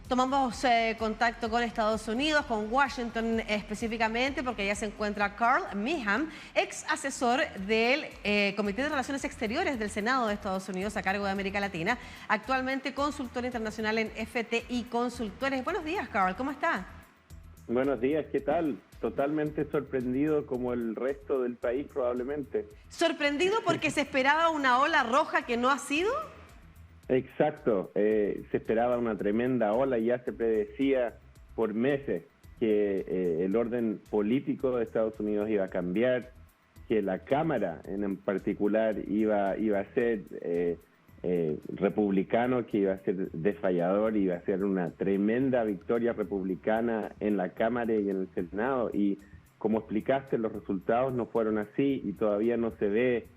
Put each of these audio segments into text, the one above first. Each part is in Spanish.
Tomamos contacto con Estados Unidos, con Washington específicamente, porque allá se encuentra Carl Meehan, ex asesor del Comité de Relaciones Exteriores del Senado de Estados Unidos a cargo de América Latina, actualmente consultor internacional en FTI Consultores. Buenos días, Carl, ¿cómo está? Buenos días, ¿qué tal? Totalmente sorprendido como el resto del país probablemente. ¿Sorprendido porque se esperaba una ola roja que no ha sido? Exacto, se esperaba una tremenda ola y ya se predecía por meses que el orden político de Estados Unidos iba a cambiar, que la Cámara en particular iba a ser republicano, que iba a ser desfallador, iba a ser una tremenda victoria republicana en la Cámara y en el Senado. Y como explicaste, los resultados no fueron así y todavía no se ve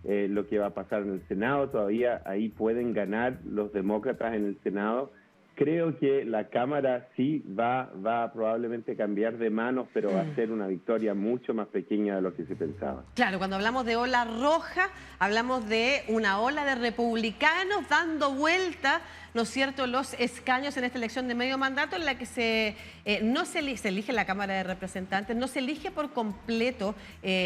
lo que va a pasar en el Senado. Todavía ahí pueden ganar los demócratas en el Senado. Creo que la Cámara sí va a probablemente cambiar de manos, pero va a ser una victoria mucho más pequeña de lo que se pensaba. Claro, cuando hablamos de ola roja, hablamos de una ola de republicanos dando vuelta, ¿no es cierto?, los escaños en esta elección de medio mandato en la que se elige la Cámara de Representantes, no se elige por completo,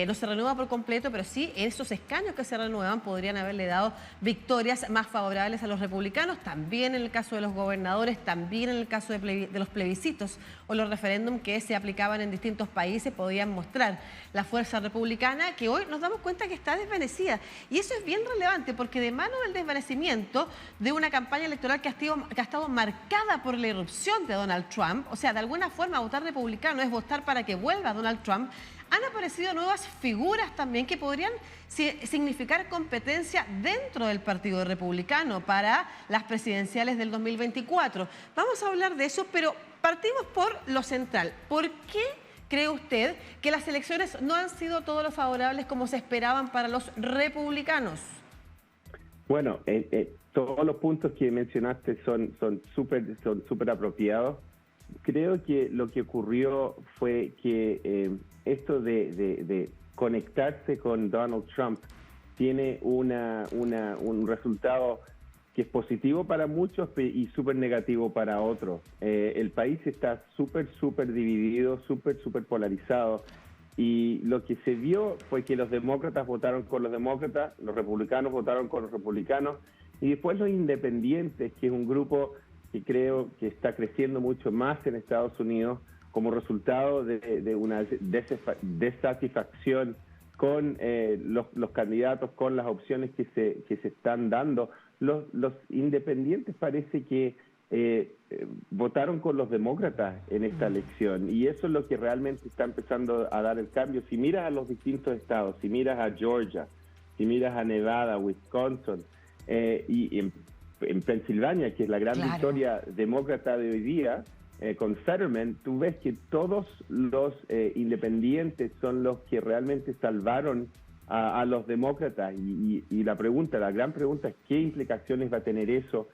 no se renueva por completo, pero sí esos escaños que se renuevan podrían haberle dado victorias más favorables a los republicanos, también en el caso de los gobernadores, también en el caso de los plebiscitos o los referéndums que se aplicaban en distintos países, podían mostrar la fuerza republicana que hoy nos damos cuenta que está desvanecida. Y eso es bien relevante porque de mano del desvanecimiento de una campaña electoral que ha estado marcada por la irrupción de Donald Trump, o sea, de alguna forma votar republicano es votar para que vuelva Donald Trump, han aparecido nuevas figuras también que podrían significar competencia dentro del Partido Republicano para las presidenciales del 2024. Vamos a hablar de eso, pero partimos por lo central. ¿Por qué cree usted que las elecciones no han sido todo lo favorables como se esperaban para los republicanos? Bueno, todos los puntos que mencionaste son súper apropiados. Creo que lo que ocurrió fue que esto de conectarse con Donald Trump tiene un resultado que es positivo para muchos y súper negativo para otros. El país está súper dividido, súper polarizado. Y lo que se vio fue que los demócratas votaron con los demócratas, los republicanos votaron con los republicanos, y después los independientes, que es un grupo que creo que está creciendo mucho más en Estados Unidos como resultado de una desatisfacción con los candidatos, con las opciones que se están dando. Los independientes parece que votaron con los demócratas en esta elección y eso es lo que realmente está empezando a dar el cambio. Si miras a los distintos estados, si miras a Georgia, si miras a Nevada, Wisconsin y en Pensilvania, que es la gran victoria demócrata de hoy día, con Fetterman, tú ves que todos los independientes son los que realmente salvaron a los demócratas y la gran pregunta es ¿qué implicaciones va a tener eso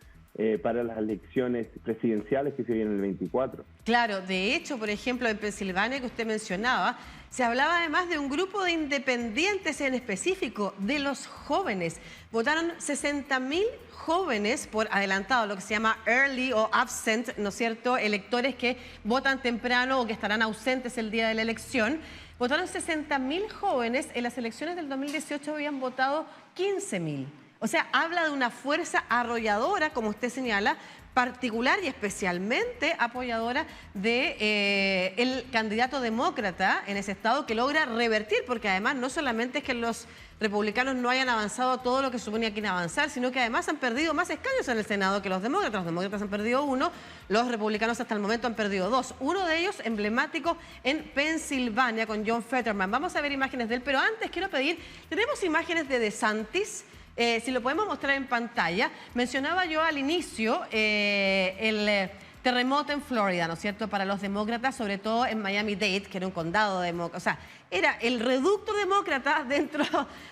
para las elecciones presidenciales que se vienen el 24? Claro, de hecho, por ejemplo, en Pensilvania que usted mencionaba, se hablaba además de un grupo de independientes en específico, de los jóvenes. Votaron 60.000 jóvenes por adelantado, lo que se llama early o absent, ¿no es cierto?, electores que votan temprano o que estarán ausentes el día de la elección. Votaron 60.000 jóvenes, en las elecciones del 2018 habían votado 15.000. O sea, habla de una fuerza arrolladora, como usted señala, particular y especialmente apoyadora de el candidato demócrata en ese estado que logra revertir, porque además no solamente es que los republicanos no hayan avanzado todo lo que suponía que iban a avanzar, sino que además han perdido más escaños en el Senado que los demócratas. Los demócratas han perdido 1, los republicanos hasta el momento han perdido 2. Uno de ellos emblemático en Pensilvania con John Fetterman. Vamos a ver imágenes de él, pero antes quiero pedir, tenemos imágenes de DeSantis. Si lo podemos mostrar en pantalla, mencionaba yo al inicio el terremoto en Florida, ¿no es cierto?, para los demócratas, sobre todo en Miami-Dade, que era un condado demócrata, o sea, era el reducto demócrata dentro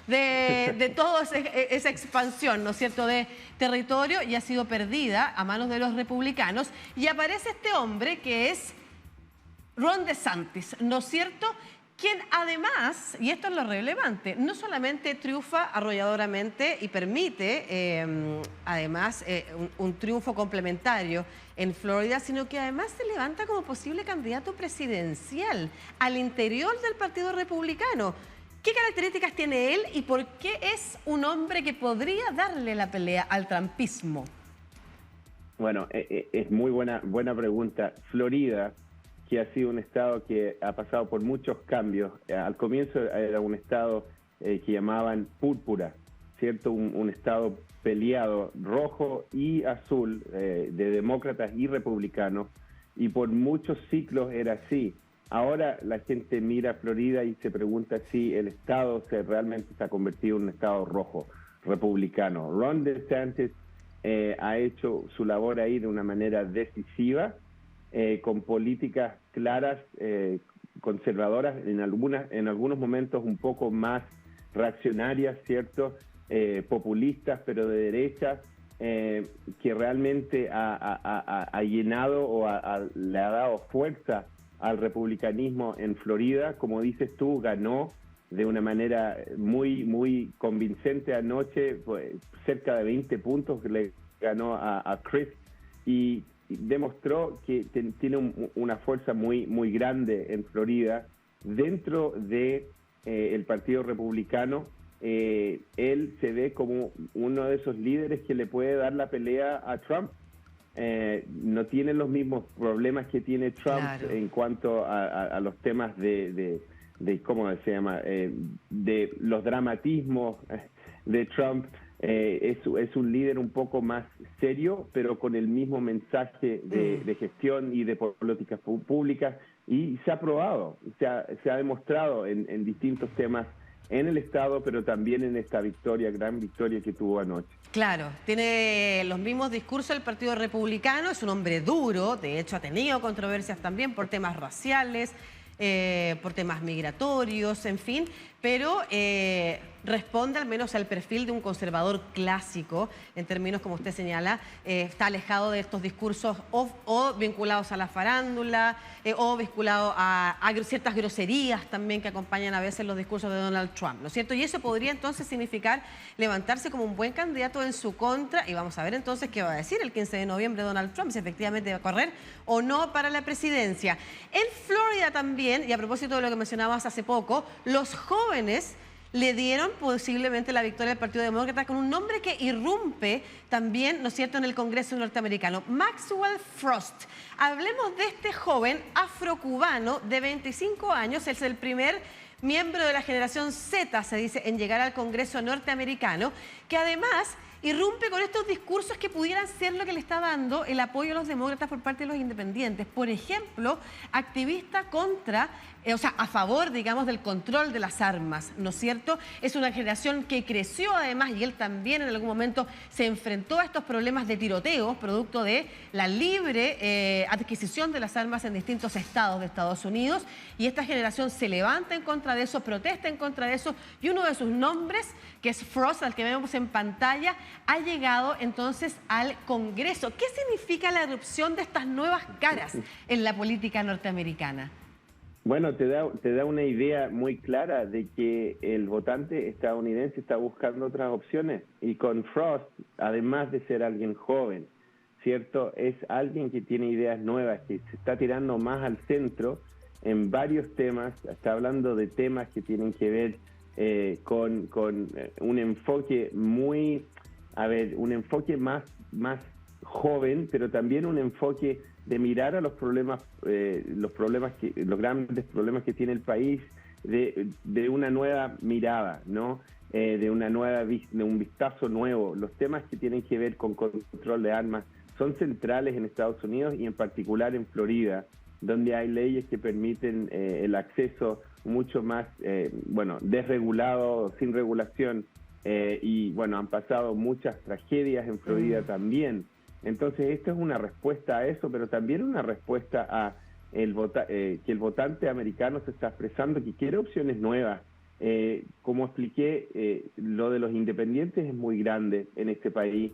de toda esa expansión, ¿no es cierto?, de territorio, y ha sido perdida a manos de los republicanos, y aparece este hombre que es Ron DeSantis, ¿no es cierto?, quien además, y esto es lo relevante, no solamente triunfa arrolladoramente y permite además un triunfo complementario en Florida, sino que además se levanta como posible candidato presidencial al interior del Partido Republicano. ¿Qué características tiene él y por qué es un hombre que podría darle la pelea al trumpismo? Bueno, es muy buena pregunta. Florida, que ha sido un estado que ha pasado por muchos cambios. Al comienzo era un estado que llamaban púrpura, ¿cierto? Un estado peleado, rojo y azul, de demócratas y republicanos, y por muchos ciclos era así. Ahora la gente mira a Florida y se pregunta si el estado realmente se ha convertido en un estado rojo, republicano. Ron DeSantis ha hecho su labor ahí de una manera decisiva, con políticas claras, conservadoras, en algunos momentos un poco más reaccionarias, ¿cierto? Populistas, pero de derecha, que realmente ha llenado o le ha dado fuerza al republicanismo en Florida. Como dices tú, ganó de una manera muy convincente anoche, pues, cerca de 20 puntos que le ganó a Chris, y demostró que tiene una fuerza muy grande en Florida. Dentro de el Partido Republicano, él se ve como uno de esos líderes que le puede dar la pelea a Trump. No tiene los mismos problemas que tiene Trump, claro, en cuanto a los temas de ¿cómo se llama? De los dramatismos de Trump. Es un líder un poco más serio, pero con el mismo mensaje de gestión y de políticas públicas, y se ha probado, se ha demostrado en distintos temas en el Estado, pero también en esta gran victoria que tuvo anoche. Claro, tiene los mismos discursos del Partido Republicano, es un hombre duro, de hecho ha tenido controversias también por temas raciales, por temas migratorios, en fin, pero responde al menos al perfil de un conservador clásico, en términos, como usted señala, está alejado de estos discursos o vinculados a la farándula, o vinculados a ciertas groserías también que acompañan a veces los discursos de Donald Trump, ¿no es cierto? Y eso podría entonces significar levantarse como un buen candidato en su contra, y vamos a ver entonces qué va a decir el 15 de noviembre Donald Trump, si efectivamente va a correr o no para la presidencia. En Florida también, y a propósito de lo que mencionabas hace poco, los jóvenes le dieron posiblemente la victoria al Partido Demócrata con un nombre que irrumpe también, ¿no es cierto?, en el Congreso norteamericano. Maxwell Frost. Hablemos de este joven afrocubano de 25 años, es el primer miembro de la generación Z, se dice, en llegar al Congreso norteamericano, que además irrumpe con estos discursos que pudieran ser lo que le está dando el apoyo a los demócratas por parte de los independientes. Por ejemplo, activista a favor, digamos, del control de las armas, ¿no es cierto? Es una generación que creció además, y él también en algún momento se enfrentó a estos problemas de tiroteos, producto de la libre adquisición de las armas en distintos estados de Estados Unidos, y esta generación se levanta en contra de eso, protesta en contra de eso, y uno de sus nombres, que es Frost, al que vemos en pantalla, ha llegado entonces al Congreso. ¿Qué significa la erupción de estas nuevas caras en la política norteamericana? Bueno, te da una idea muy clara de que el votante estadounidense está buscando otras opciones, y con Frost, además de ser alguien joven, ¿cierto?, es alguien que tiene ideas nuevas, que se está tirando más al centro en varios temas. Está hablando de temas que tienen que ver con un enfoque un enfoque más joven, pero también un enfoque de mirar a los grandes problemas que tiene el país de una nueva mirada, ¿no? De un vistazo nuevo. Los temas que tienen que ver con control de armas son centrales en Estados Unidos, y en particular en Florida, donde hay leyes que permiten el acceso mucho más, desregulado, sin regulación, y han pasado muchas tragedias en Florida también. Entonces, esta es una respuesta a eso, pero también una respuesta a que el votante americano se está expresando, que quiere opciones nuevas. Como expliqué, lo de los independientes es muy grande en este país,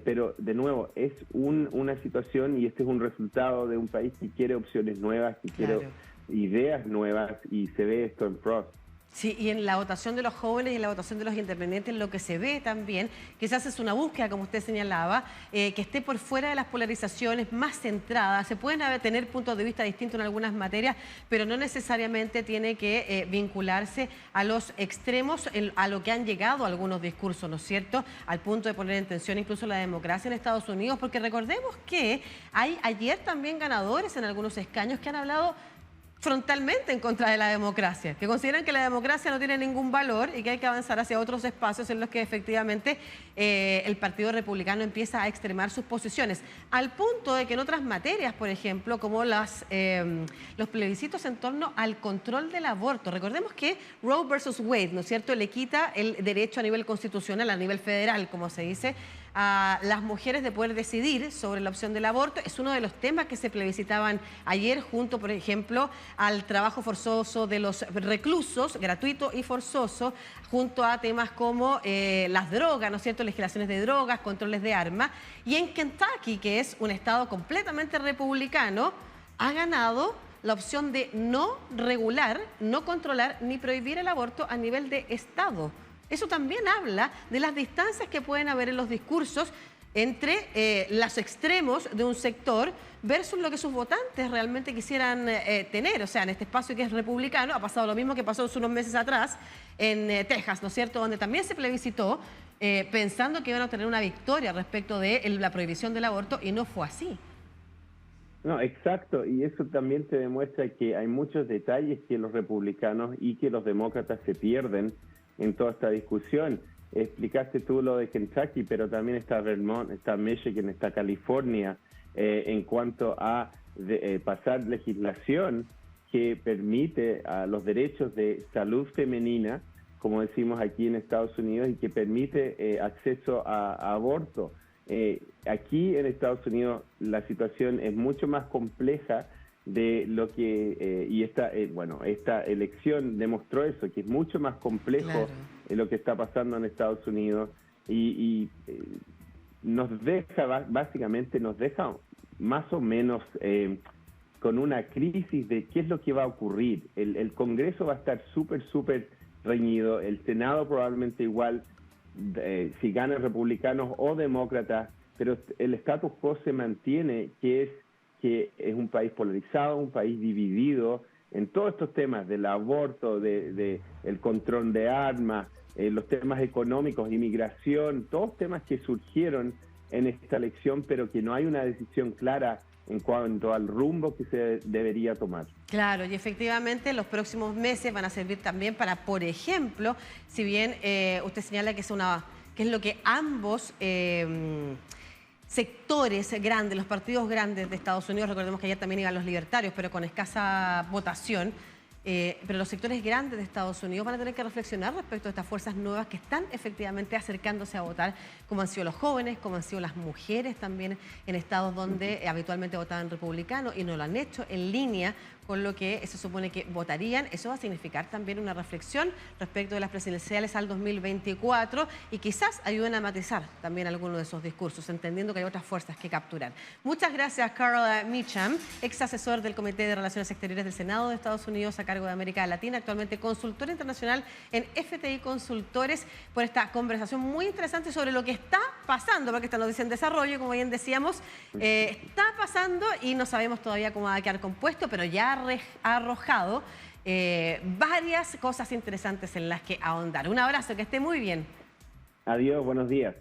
pero de nuevo, es una situación, y este es un resultado de un país que quiere opciones nuevas, que quiere ideas nuevas, y se ve esto en Frost. Sí, y en la votación de los jóvenes y en la votación de los independientes lo que se ve también, quizás es una búsqueda, como usted señalaba, que esté por fuera de las polarizaciones, más centrada. Se pueden tener puntos de vista distintos en algunas materias, pero no necesariamente tiene que vincularse a los extremos, a lo que han llegado algunos discursos, ¿no es cierto?, al punto de poner en tensión incluso la democracia en Estados Unidos, porque recordemos que hay ayer también ganadores en algunos escaños que han hablado frontalmente en contra de la democracia, que consideran que la democracia no tiene ningún valor y que hay que avanzar hacia otros espacios en los que efectivamente el Partido Republicano empieza a extremar sus posiciones, al punto de que en otras materias, por ejemplo, como los plebiscitos en torno al control del aborto, recordemos que Roe versus Wade, ¿no es cierto?, le quita el derecho a nivel constitucional, a nivel federal, como se dice, a las mujeres de poder decidir sobre la opción del aborto. Es uno de los temas que se plebiscitaban ayer junto, por ejemplo, al trabajo forzoso de los reclusos, gratuito y forzoso, junto a temas como las drogas, ¿no es cierto?, legislaciones de drogas, controles de armas. Y en Kentucky, que es un estado completamente republicano, ha ganado la opción de no regular, no controlar ni prohibir el aborto a nivel de estado. Eso también habla de las distancias que pueden haber en los discursos entre los extremos de un sector versus lo que sus votantes realmente quisieran tener. O sea, en este espacio que es republicano ha pasado lo mismo que pasó hace unos meses atrás en Texas, ¿no es cierto?, donde también se plebiscitó pensando que iban a obtener una victoria respecto de la prohibición del aborto y no fue así. No, exacto, y eso también te demuestra que hay muchos detalles que los republicanos y que los demócratas se pierden en toda esta discusión. Explicaste tú lo de Kentucky, pero también está Vermont, está Michigan, está California, en cuanto a pasar legislación que permite a los derechos de salud femenina, como decimos aquí en Estados Unidos, y que permite acceso a aborto. Aquí en Estados Unidos la situación es mucho más compleja de lo que, y esta elección demostró eso, que es mucho más complejo, claro, lo que está pasando en Estados Unidos y nos deja, básicamente nos deja más o menos con una crisis de qué es lo que va a ocurrir. El Congreso va a estar súper reñido, el Senado probablemente igual, si ganan republicanos o demócratas, pero el status quo se mantiene, que es un país polarizado, un país dividido en todos estos temas del aborto, el control de armas, los temas económicos, inmigración, todos temas que surgieron en esta elección, pero que no hay una decisión clara en cuanto al rumbo que se debería tomar. Claro, y efectivamente los próximos meses van a servir también para, por ejemplo, si bien usted señala que es lo que ambos sectores grandes, los partidos grandes de Estados Unidos, recordemos que ayer también iban los libertarios, pero con escasa votación, pero los sectores grandes de Estados Unidos van a tener que reflexionar respecto a estas fuerzas nuevas que están efectivamente acercándose a votar, como han sido los jóvenes, como han sido las mujeres también en estados donde habitualmente votaban republicanos y no lo han hecho, en línea con lo que se supone que votarían. Eso va a significar también una reflexión respecto de las presidenciales al 2024 y quizás ayuden a matizar también algunos de esos discursos, entendiendo que hay otras fuerzas que capturar. Muchas gracias, Carl Meacham, ex asesor del Comité de Relaciones Exteriores del Senado de Estados Unidos a cargo de América Latina, actualmente consultor internacional en FTI Consultores, por esta conversación muy interesante sobre lo que está pasando, porque esta noticia en desarrollo, como bien decíamos, está pasando y no sabemos todavía cómo va a quedar compuesto, pero ya ha arrojado varias cosas interesantes en las que ahondar. Un abrazo, que esté muy bien. Adiós, buenos días.